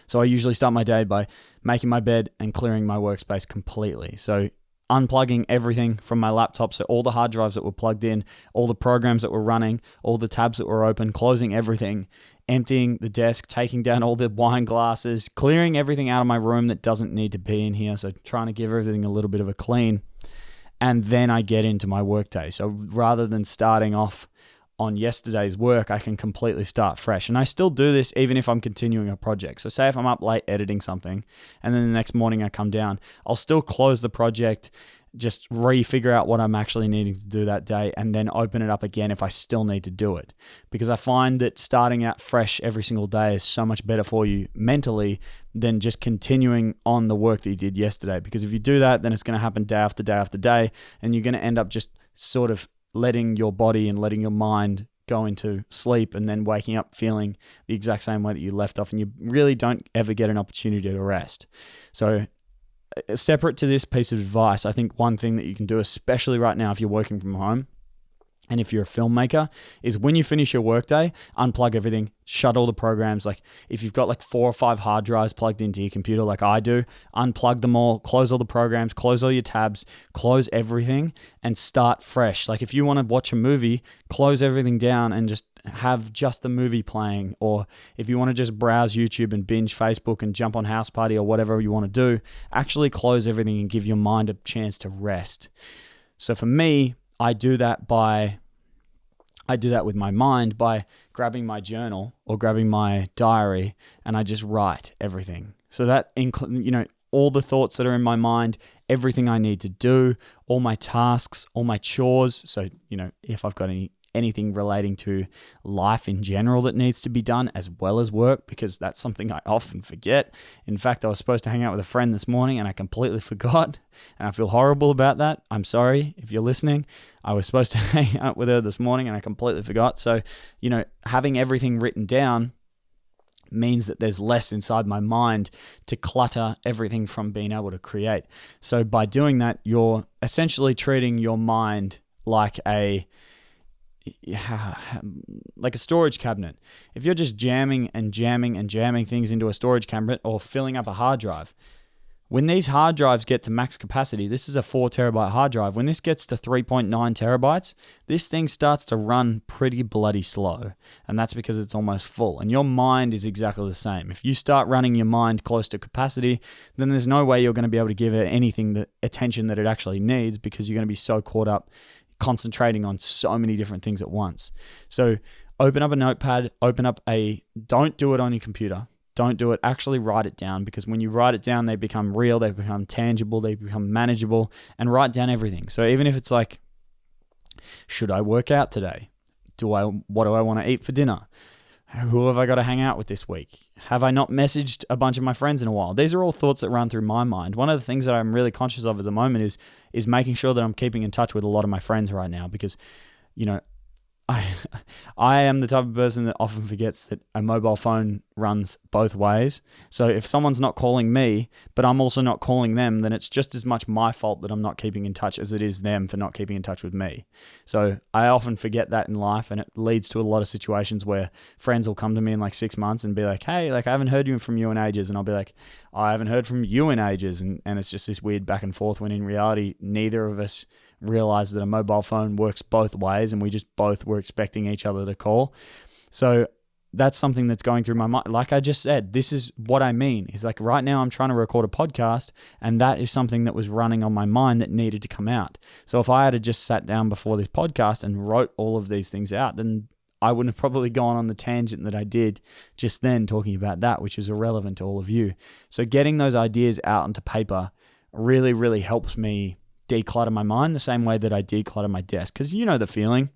So I usually start my day by making my bed and clearing my workspace completely. So unplugging everything from my laptop. So all the hard drives that were plugged in, all the programs that were running, all the tabs that were open, closing everything, emptying the desk, taking down all the wine glasses, clearing everything out of my room that doesn't need to be in here. So trying to give everything a little bit of a clean. And then I get into my workday. So rather than starting off on yesterday's work, I can completely start fresh. And I still do this even if I'm continuing a project. So say if I'm up late editing something and then the next morning I come down, I'll still close the project, just figure out what I'm actually needing to do that day, and then open it up again if I still need to do it. Because I find that starting out fresh every single day is so much better for you mentally than just continuing on the work that you did yesterday. Because if you do that, then it's going to happen day after day after day, and you're going to end up just sort of letting your body and letting your mind go into sleep and then waking up feeling the exact same way that you left off, and you really don't ever get an opportunity to rest. So separate to this piece of advice, I think one thing that you can do, especially right now if you're working from home and if you're a filmmaker, is when you finish your workday, unplug everything, shut all the programs. Like if you've got like 4 or 5 hard drives plugged into your computer like I do, unplug them all, close all the programs, close all your tabs, close everything and start fresh. Like if you want to watch a movie, close everything down and just have just the movie playing. Or if you want to just browse YouTube and binge Facebook and jump on House Party or whatever you want to do, actually close everything and give your mind a chance to rest. So for me, I do that with my mind by grabbing my journal or grabbing my diary, and I just write everything. So that all the thoughts that are in my mind, everything I need to do, all my tasks, all my chores. So, if I've got anything relating to life in general that needs to be done as well as work, because that's something I often forget. In fact, I was supposed to hang out with a friend this morning and I completely forgot, and I feel horrible about that. I'm sorry if you're listening. I was supposed to hang out with her this morning and I completely forgot. So, having everything written down means that there's less inside my mind to clutter everything from being able to create. So by doing that, you're essentially treating your mind like a storage cabinet. If you're just jamming things into a storage cabinet or filling up a hard drive, when these hard drives get to max capacity, this is a 4 terabyte hard drive. When this gets to 3.9 terabytes, this thing starts to run pretty bloody slow. And that's because it's almost full. And your mind is exactly the same. If you start running your mind close to capacity, then there's no way you're going to be able to give it anything the attention that it actually needs, because you're going to be so caught up concentrating on so many different things at once. So open up a notepad, don't do it on your computer. Don't do it. Actually write it down, because when you write it down, they become real, they become tangible, they become manageable. And write down everything. So even if it's like, should I work out today? What do I want to eat for dinner? Who have I got to hang out with this week? Have I not messaged a bunch of my friends in a while? These are all thoughts that run through my mind. One of the things that I'm really conscious of at the moment is making sure that I'm keeping in touch with a lot of my friends right now, because, I am the type of person that often forgets that a mobile phone runs both ways. So if someone's not calling me, but I'm also not calling them, then it's just as much my fault that I'm not keeping in touch as it is them for not keeping in touch with me. So I often forget that in life, and it leads to a lot of situations where friends will come to me in like 6 months and be like, hey, I haven't heard from you in ages. And I'll be like, I haven't heard from you in ages. And it's just this weird back and forth, when in reality, neither of us realize that a mobile phone works both ways, and we just both were expecting each other to call. So that's something that's going through my mind. Like I just said, this is what I mean. Is like right now I'm trying to record a podcast, and that is something that was running on my mind that needed to come out. So if I had just sat down before this podcast and wrote all of these things out, then I wouldn't have probably gone on the tangent that I did just then, talking about that, which is irrelevant to all of you. So getting those ideas out onto paper really, really helps me declutter my mind the same way that I declutter my desk. Because you know the feeling.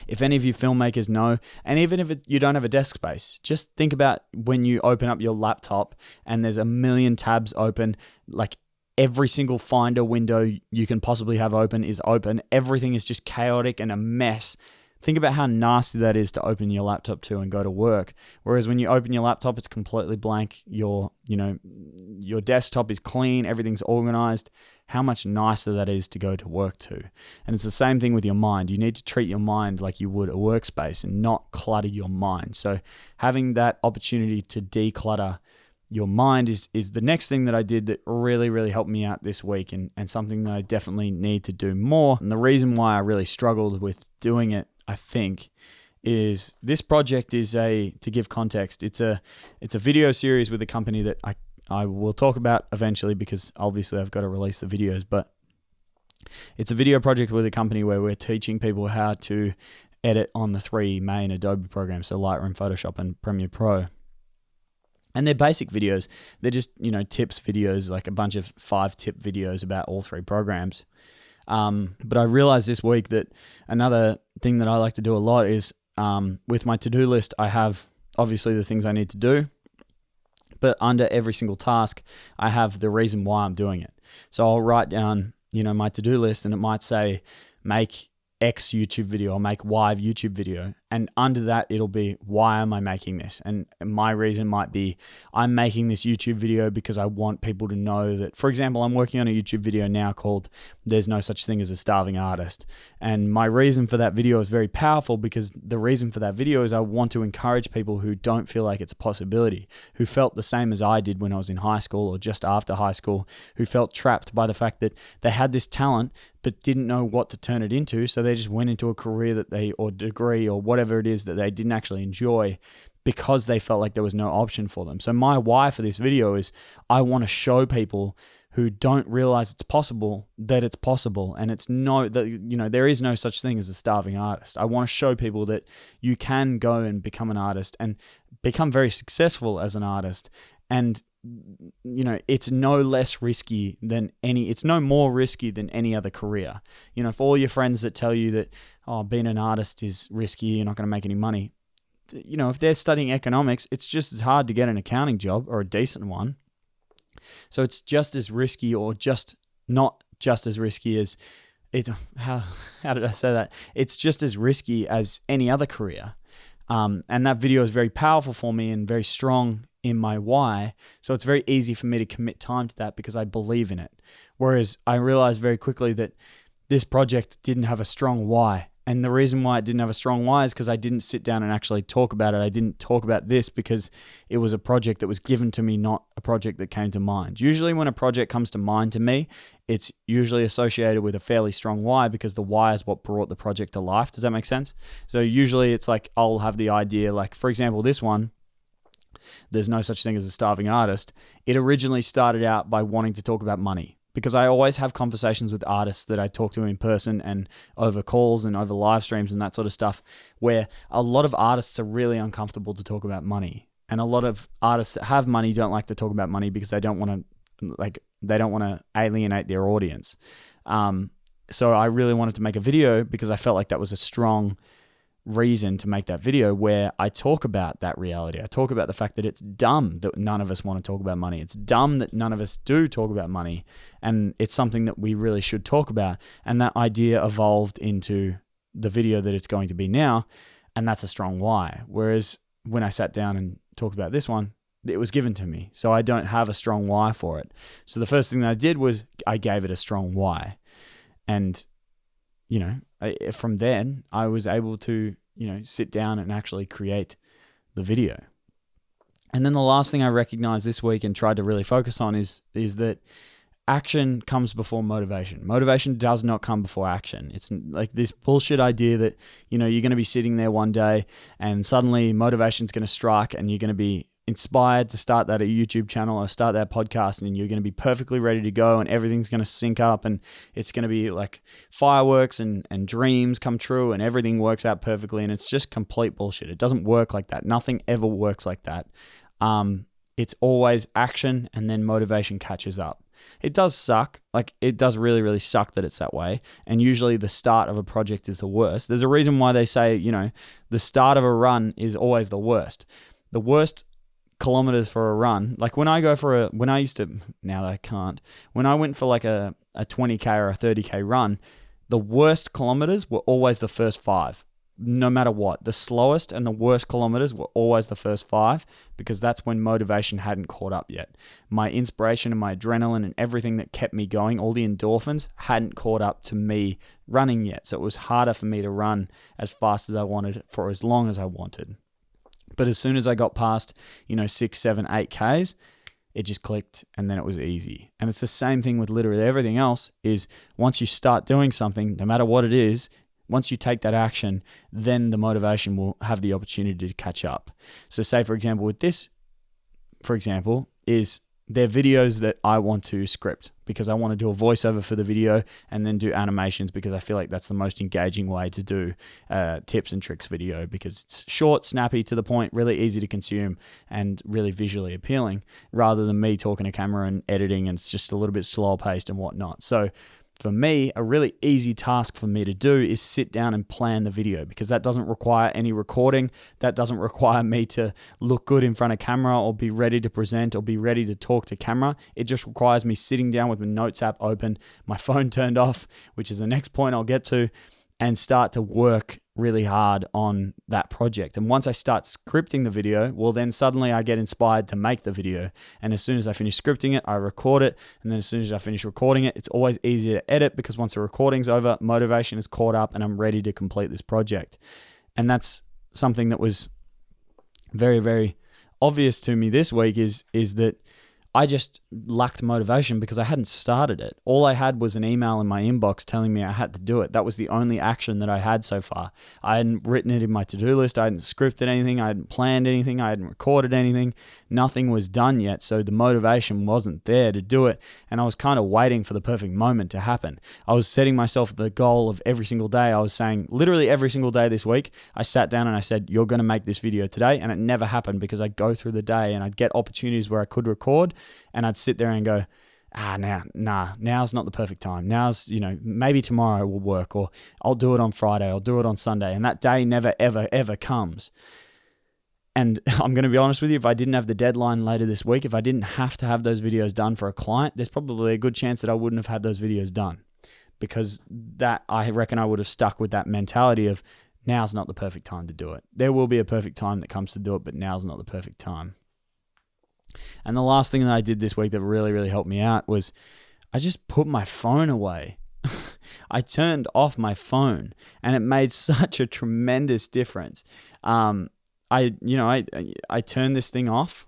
If any of you filmmakers know, and even if you don't have a desk space, just think about when you open up your laptop and there's a million tabs open, like every single Finder window you can possibly have open is open. Everything is just chaotic and a mess. Think about how nasty that is to open your laptop to and go to work. Whereas when you open your laptop, it's completely blank. Your desktop is clean. Everything's organized. How much nicer that is to go to work to. And it's the same thing with your mind. You need to treat your mind like you would a workspace and not clutter your mind. So having that opportunity to declutter your mind is the next thing that I did that really, really helped me out this week, and something that I definitely need to do more. And the reason why I really struggled with doing it, I think, is this project is to give context, it's a video series with a company that I will talk about eventually, because obviously I've got to release the videos, but it's a video project with a company where we're teaching people how to edit on the 3 main Adobe programs, so Lightroom, Photoshop, and Premiere Pro. And they're basic videos. They're just, tips videos, like a bunch of 5-tip videos about all 3 programs. But I realized this week that another thing that I like to do a lot is with my to-do list, I have obviously the things I need to do, but under every single task, I have the reason why I'm doing it. So I'll write down, my to-do list, and it might say, make X YouTube video or make Y YouTube video. And under that, it'll be, why am I making this? And my reason might be, I'm making this YouTube video because I want people to know that, for example, I'm working on a YouTube video now called There's No Such Thing as a Starving Artist. And my reason for that video is very powerful, because the reason for that video is I want to encourage people who don't feel like it's a possibility, who felt the same as I did when I was in high school or just after high school, who felt trapped by the fact that they had this talent but didn't know what to turn it into. So they just went into a career or degree or whatever it is that they didn't actually enjoy, because they felt like there was no option for them. So my why for this video is I want to show people who don't realize it's possible that it's possible, and there is no such thing as a starving artist. I want to show people that you can go and become an artist and become very successful as an artist, and it's no more risky than any other career. For all your friends that tell you that, being an artist is risky, you're not going to make any money. If they're studying economics, it's just as hard to get an accounting job, or a decent one. So it's just as risky, or just not just as risky as it. How did I say that? It's just as risky as any other career. And that video is very powerful for me and very strong in my why. So it's very easy for me to commit time to that because I believe in it. Whereas I realized very quickly that this project didn't have a strong why. And the reason why it didn't have a strong why is because I didn't sit down and actually talk about it. I didn't talk about this because it was a project that was given to me, not a project that came to mind. Usually when a project comes to mind to me, it's usually associated with a fairly strong why, because the why is what brought the project to life. Does that make sense? So usually it's like I'll have the idea, like for example, this one, There's No Such Thing as a Starving Artist. It originally started out by wanting to talk about money, because I always have conversations with artists that I talk to in person and over calls and over live streams and that sort of stuff, where a lot of artists are really uncomfortable to talk about money. And a lot of artists that have money don't like to talk about money because they don't want to alienate their audience. So I really wanted to make a video because I felt like that was a strong reason to make that video, where I talk about that reality. I talk about the fact that it's dumb that none of us want to talk about money. It's dumb that none of us do talk about money, and it's something that we really should talk about. And that idea evolved into the video that it's going to be now, and that's a strong why. Whereas when I sat down and talked about this one, it was given to me, so I don't have a strong why for it. So the first thing that I did was I gave it a strong why, and from then I was able to, sit down and actually create the video. And then the last thing I recognized this week and tried to really focus on is that action comes before motivation. Motivation does not come before action. It's like this bullshit idea that, you're going to be sitting there one day and suddenly motivation's going to strike and you're going to be inspired to start that YouTube channel or start that podcast, and you're going to be perfectly ready to go and everything's going to sync up and it's going to be like fireworks and dreams come true and everything works out perfectly, and it's just complete bullshit. It doesn't work like that. Nothing ever works like that. It's always action and then motivation catches up. It does suck. Like, it does really, really suck that it's that way. And usually the start of a project is the worst. There's a reason why they say, the start of a run is always the worst. The worst kilometers for a run, like when I went for like a 20k or a 30k run, the worst kilometers were always the first 5, no matter what. The slowest and the worst kilometers were always the first 5, because that's when motivation hadn't caught up yet. My inspiration and my adrenaline and everything that kept me going, all the endorphins, hadn't caught up to me running yet. So it was harder for me to run as fast as I wanted for as long as I wanted. But as soon as I got past, 6, 7, 8Ks, it just clicked, and then it was easy. And it's the same thing with literally everything else. Is once you start doing something, no matter what it is, once you take that action, then the motivation will have the opportunity to catch up. So say, for example, with this, is they're videos that I want to script because I want to do a voiceover for the video and then do animations because I feel like that's the most engaging way to do tips and tricks video, because it's short, snappy, to the point, really easy to consume and really visually appealing, rather than me talking to camera and editing and it's just a little bit slower paced and whatnot. So for me, a really easy task for me to do is sit down and plan the video, because that doesn't require any recording. That doesn't require me to look good in front of camera or be ready to present or be ready to talk to camera. It just requires me sitting down with my notes app open, my phone turned off, which is the next point I'll get to, and start to work really hard on that project. And once I start scripting the video, well, then suddenly I get inspired to make the video. And as soon as I finish scripting it, I record it. And then as soon as I finish recording it, it's always easier to edit, because once the recording's over, motivation is caught up and I'm ready to complete this project. And that's something that was very, very obvious to me this week is that I just lacked motivation because I hadn't started it. All I had was an email in my inbox telling me I had to do it. That was the only action that I had so far. I hadn't written it in my to-do list. I hadn't scripted anything. I hadn't planned anything. I hadn't recorded anything. Nothing was done yet. So the motivation wasn't there to do it. And I was kind of waiting for the perfect moment to happen. I was setting myself the goal of every single day. I was saying literally every single day this week, I sat down and I said, you're going to make this video today. And it never happened because I'd go through the day and I'd get opportunities where I could record, and I'd sit there and go, now's not the perfect time. Now's, maybe tomorrow will work, or I'll do it on Friday, I'll do it on Sunday. And that day never, ever, ever comes. And I'm going to be honest with you, if I didn't have the deadline later this week, if I didn't have to have those videos done for a client, there's probably a good chance that I wouldn't have had those videos done, because that, I reckon I would have stuck with that mentality of now's not the perfect time to do it. There will be a perfect time that comes to do it, but now's not the perfect time. And the last thing that I did this week that really, really helped me out was I just put my phone away. I turned off my phone, and it made such a tremendous difference. I turned this thing off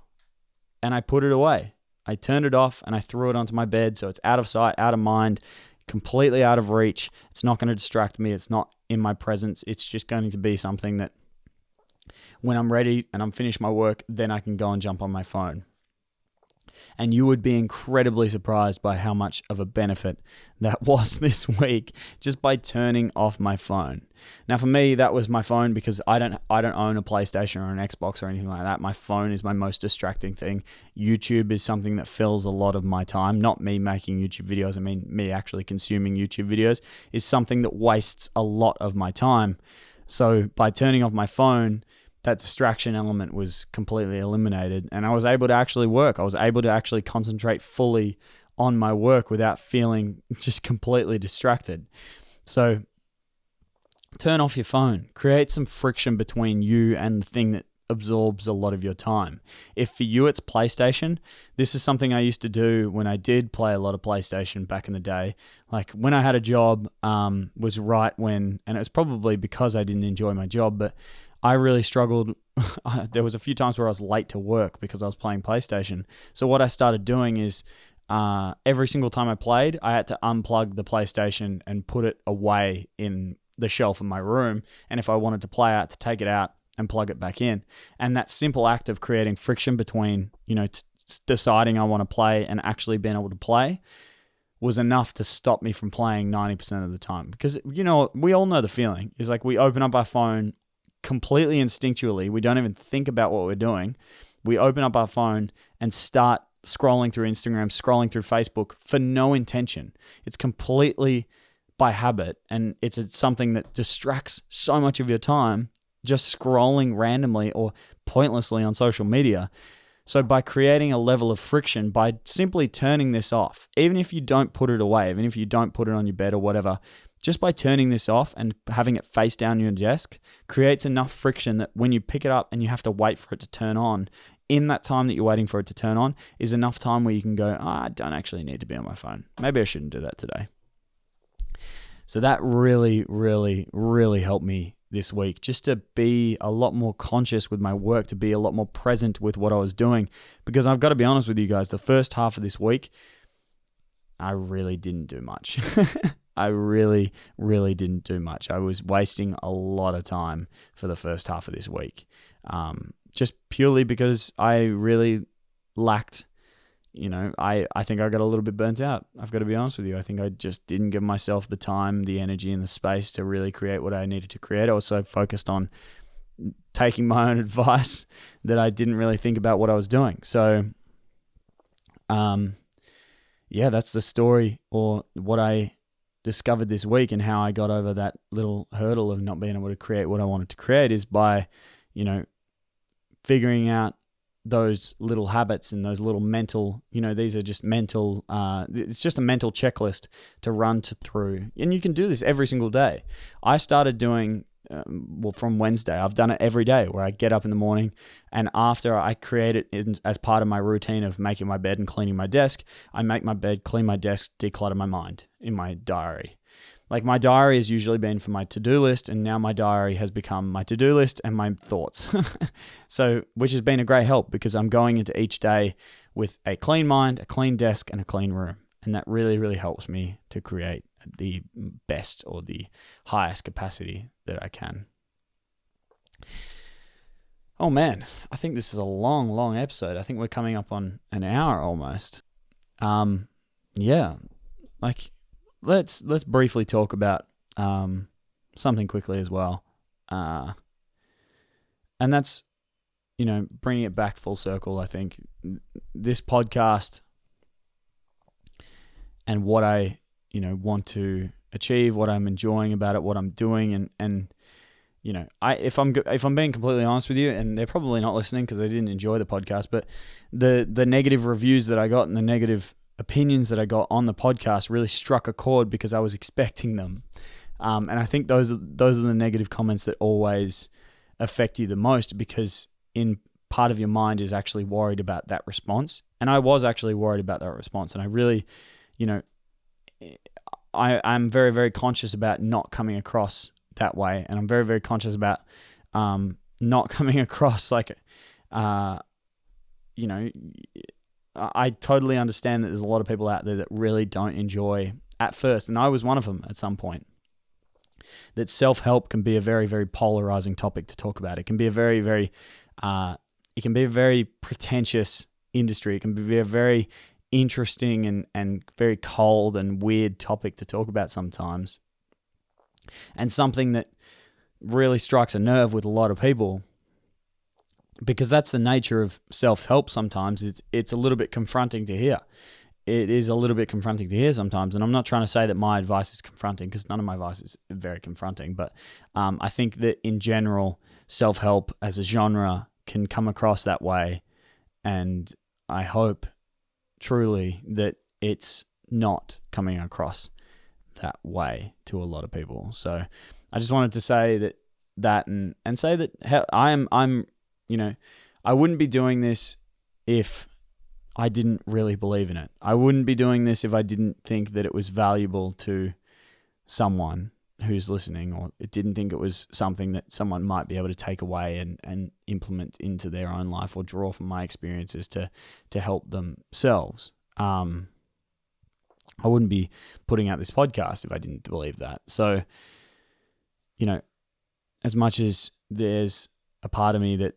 and I put it away. I turned it off and I threw it onto my bed, so it's out of sight, out of mind, completely out of reach. It's not going to distract me. It's not in my presence. It's just going to be something that when I'm ready and I'm finished my work, then I can go and jump on my phone. And you would be incredibly surprised by how much of a benefit that was this week, just by turning off my phone. Now, for me, that was my phone because I don't own a PlayStation or an Xbox or anything like that. My phone is my most distracting thing. YouTube is something that fills a lot of my time. Not me making YouTube videos. I mean, me actually consuming YouTube videos is something that wastes a lot of my time. So by turning off my phone, that distraction element was completely eliminated, and I was able to actually work. I was able to actually concentrate fully on my work without feeling just completely distracted. So turn off your phone. Create some friction between you and the thing that absorbs a lot of your time. If for you it's PlayStation, this is something I used to do when I did play a lot of PlayStation back in the day. Like when I had a job, was right when, and it was probably because I didn't enjoy my job, but I really struggled. There was a few times where I was late to work because I was playing PlayStation. So what I started doing is every single time I played, I had to unplug the PlayStation and put it away in the shelf in my room. And if I wanted to play, I had to take it out and plug it back in. And that simple act of creating friction between, deciding I want to play and actually being able to play was enough to stop me from playing 90% of the time. Because, we all know the feeling. It's like we open up our phone completely instinctually. We don't even think about what we're doing. We open up our phone and start scrolling through Instagram, scrolling through Facebook for no intention. It's completely by habit, and it's something that distracts so much of your time just scrolling randomly or pointlessly on social media. So by creating a level of friction, by simply turning this off, even if you don't put it away, even if you don't put it on your bed or whatever, just by turning this off and having it face down on your desk creates enough friction that when you pick it up and you have to wait for it to turn on, in that time that you're waiting for it to turn on is enough time where you can go, I don't actually need to be on my phone. Maybe I shouldn't do that today. So that really, really, really helped me this week, just to be a lot more conscious with my work, to be a lot more present with what I was doing. Because I've got to be honest with you guys, the first half of this week, I really didn't do much. I really, really didn't do much. I was wasting a lot of time for the first half of this week, just purely because I really lacked, I think I got a little bit burnt out. I've got to be honest with you. I think I just didn't give myself the time, the energy, and the space to really create what I needed to create. I was so focused on taking my own advice that I didn't really think about what I was doing. So, that's the story, or what I discovered this week, and how I got over that little hurdle of not being able to create what I wanted to create is by, figuring out those little habits and those little mental, these are just mental, it's just a mental checklist to run through. And you can do this every single day. I started doing, from Wednesday, I've done it every day, where I get up in the morning, and after I create it as part of my routine of making my bed and cleaning my desk, I make my bed, clean my desk, declutter my mind in my diary. Like, my diary has usually been for my to-do list, and now my diary has become my to-do list and my thoughts. So, which has been a great help, because I'm going into each day with a clean mind, a clean desk, and a clean room. And that really, really helps me to create the best, or the highest capacity that I can. Oh man, I think this is a long, long episode. I think we're coming up on an hour almost. Let's briefly talk about something quickly as well. And that's, bringing it back full circle. I think this podcast and what I, want to achieve, what I'm enjoying about it, what I'm doing, and if I'm being completely honest with you, and they're probably not listening because they didn't enjoy the podcast, but the negative reviews that I got and the negative opinions that I got on the podcast really struck a chord, because I was expecting them. And I think those are the negative comments that always affect you the most, because in part of your mind is actually worried about that response. And I was actually worried about that response. And I really, I'm very, very conscious about not coming across that way. And I'm very, very conscious about not coming across like, I totally understand that there's a lot of people out there that really don't enjoy at first, and I was one of them at some point, that self-help can be a very, very polarizing topic to talk about. It can be a very, very, pretentious industry. It can be a very interesting and very cold and weird topic to talk about sometimes, and something that really strikes a nerve with a lot of people. Because that's the nature of self-help sometimes. It's a little bit confronting to hear. It is a little bit confronting to hear sometimes. And I'm not trying to say that my advice is confronting, because none of my advice is very confronting. But I think that in general, self-help as a genre can come across that way. And I hope truly that it's not coming across that way to a lot of people. So I just wanted to say that and say that I'm I wouldn't be doing this if I didn't really believe in it. I wouldn't be doing this if I didn't think that it was valuable to someone who's listening, or it didn't think it was something that someone might be able to take away and implement into their own life, or draw from my experiences to help themselves. I wouldn't be putting out this podcast if I didn't believe that. So, as much as there's a part of me that,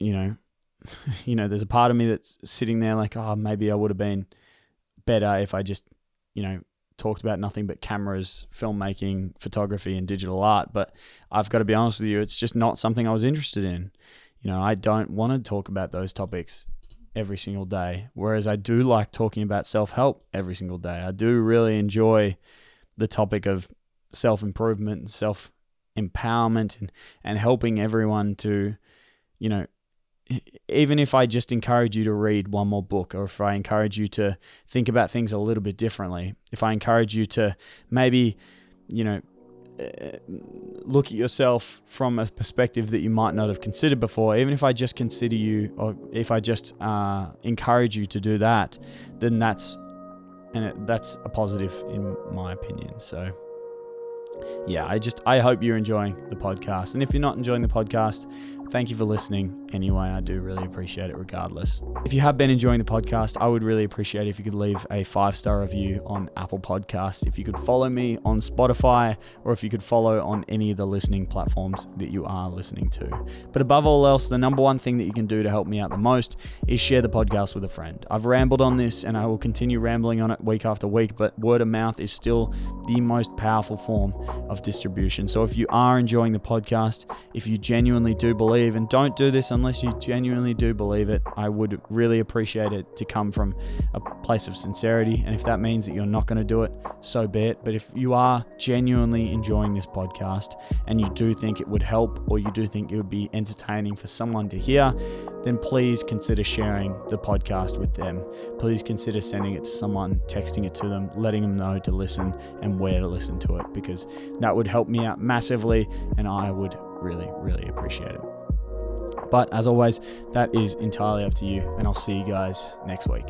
there's a part of me that's sitting there like, oh, maybe I would have been better if I just, talked about nothing but cameras, filmmaking, photography, and digital art. But I've got to be honest with you, it's just not something I was interested in. I don't want to talk about those topics every single day, whereas I do like talking about self-help every single day. I do really enjoy the topic of self-improvement and self-empowerment and helping everyone to, even if I just encourage you to read one more book, or if I encourage you to think about things a little bit differently, if I encourage you to maybe, look at yourself from a perspective that you might not have considered before, even if I just consider you, or if I just encourage you to do that, then that's a positive in my opinion. So I hope you're enjoying the podcast. And if you're not enjoying the podcast, thank you for listening. Anyway, I do really appreciate it regardless. If you have been enjoying the podcast, I would really appreciate it if you could leave a 5-star review on Apple Podcasts, if you could follow me on Spotify, or if you could follow on any of the listening platforms that you are listening to. But above all else, the number one thing that you can do to help me out the most is share the podcast with a friend. I've rambled on this and I will continue rambling on it week after week, but word of mouth is still the most powerful form of distribution. So if you are enjoying the podcast, if you genuinely do believe, and don't do this unless you genuinely do believe it, I would really appreciate it to come from a place of sincerity. And if that means that you're not going to do it, so be it. But if you are genuinely enjoying this podcast and you do think it would help, or you do think it would be entertaining for someone to hear, then please consider sharing the podcast with them. Please consider sending it to someone, texting it to them, letting them know to listen and where to listen to it, because that would help me out massively and I would really, really appreciate it. But as always, that is entirely up to you, and I'll see you guys next week.